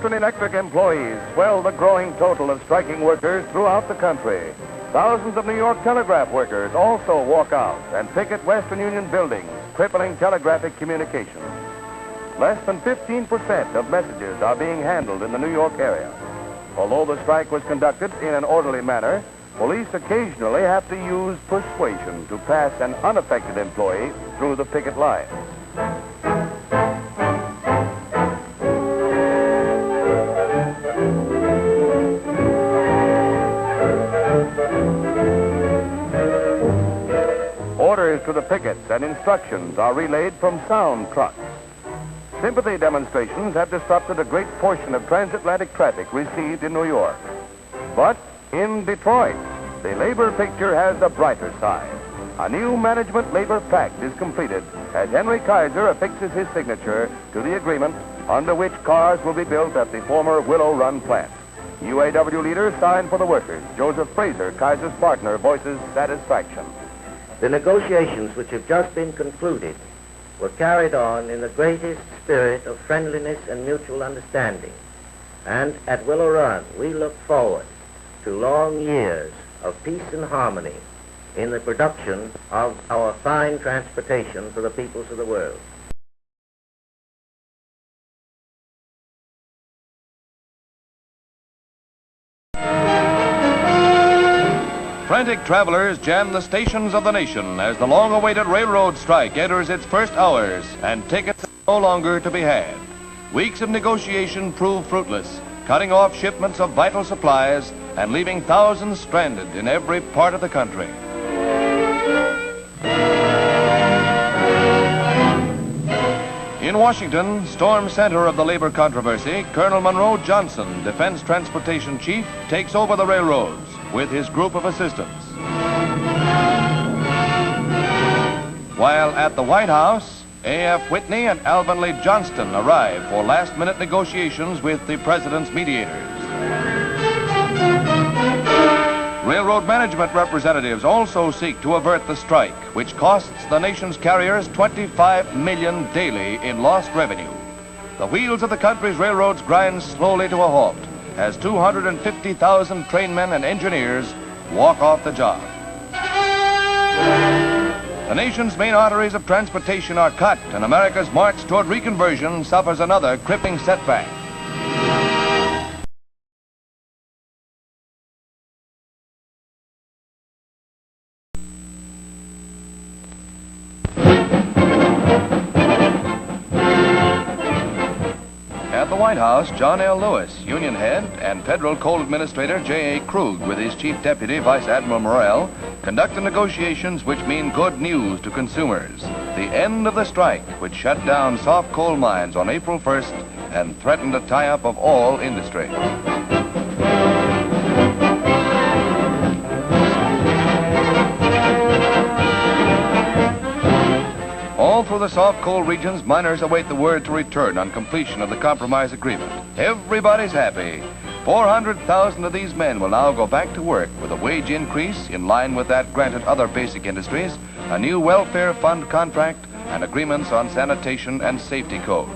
Western Electric employees swell the growing total of striking workers throughout the country. Thousands of New York telegraph workers also walk out and picket Western Union buildings, crippling telegraphic communications. Less than 15% of messages are being handled in the New York area. Although the strike was conducted in an orderly manner, police occasionally have to use persuasion to pass an unaffected employee through the picket lines. Orders to the pickets and instructions are relayed from sound trucks. Sympathy demonstrations have disrupted a great portion of transatlantic traffic received in New York. But in Detroit, the labor picture has a brighter side. A new management labor pact is completed as Henry Kaiser affixes his signature to the agreement under which cars will be built at the former Willow Run plant. UAW leaders sign for the workers. Joseph Fraser, Kaiser's partner, voices satisfaction. The negotiations which have just been concluded were carried on in the greatest spirit of friendliness and mutual understanding. And at Willow Run, we look forward to long years of peace and harmony in the production of our fine transportation for the peoples of the world. Frantic travelers jam the stations of the nation as the long-awaited railroad strike enters its first hours and tickets are no longer to be had. Weeks of negotiation prove fruitless, cutting off shipments of vital supplies and leaving thousands stranded in every part of the country. In Washington, storm center of the labor controversy, Colonel Monroe Johnson, Defense Transportation Chief, takes over the railroads with his group of assistants. While at the White House, A.F. Whitney and Alvin Lee Johnston arrive for last-minute negotiations with the president's mediators. Railroad management representatives also seek to avert the strike, which costs the nation's carriers $25 million daily in lost revenue. The wheels of the country's railroads grind slowly to a halt as 250,000 trainmen and engineers walk off the job. The nation's main arteries of transportation are cut, and America's march toward reconversion suffers another crippling setback. At the White House, John L. Lewis, Union head, and Federal Coal Administrator J.A. Krug, with his Chief Deputy, Vice Admiral Morrell, conduct the negotiations which mean good news to consumers. The end of the strike, which shut down soft coal mines on April 1st and threatened a tie-up of all industry. All through the soft coal regions, miners await the word to return on completion of the compromise agreement. Everybody's happy. 400,000 of these men will now go back to work with a wage increase in line with that granted other basic industries, a new welfare fund contract, and agreements on sanitation and safety codes.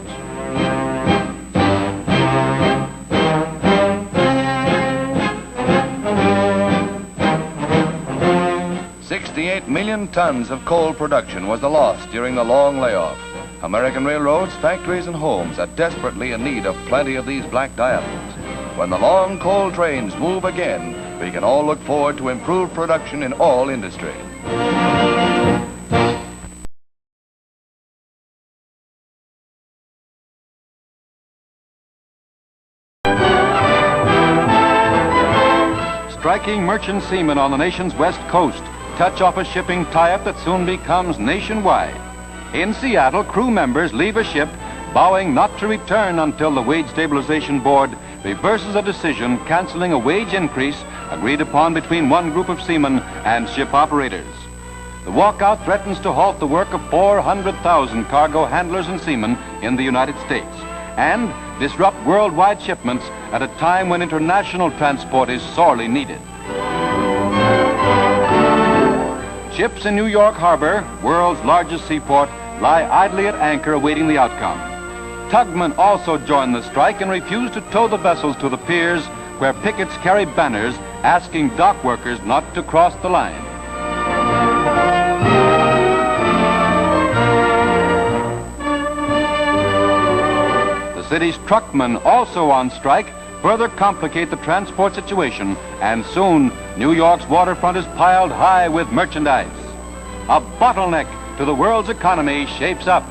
$68 million tons of coal production was the loss during the long layoff. American railroads, factories, and homes are desperately in need of plenty of these black diamonds. When the long coal trains move again, we can all look forward to improved production in all industry. Striking merchant seamen on the nation's west coast touch off a shipping tie-up that soon becomes nationwide. In Seattle, crew members leave a ship, vowing not to return until the Wage Stabilization Board reverses a decision canceling a wage increase agreed upon between one group of seamen and ship operators. The walkout threatens to halt the work of 400,000 cargo handlers and seamen in the United States and disrupt worldwide shipments at a time when international transport is sorely needed. Ships in New York Harbor, world's largest seaport, lie idly at anchor awaiting the outcome. tugmen also join the strike and refuse to tow the vessels to the piers where pickets carry banners asking dock workers not to cross the line. The city's truckmen, also on strike, further complicate the transport situation, and soon New York's waterfront is piled high with merchandise. A bottleneck to the world's economy shapes up.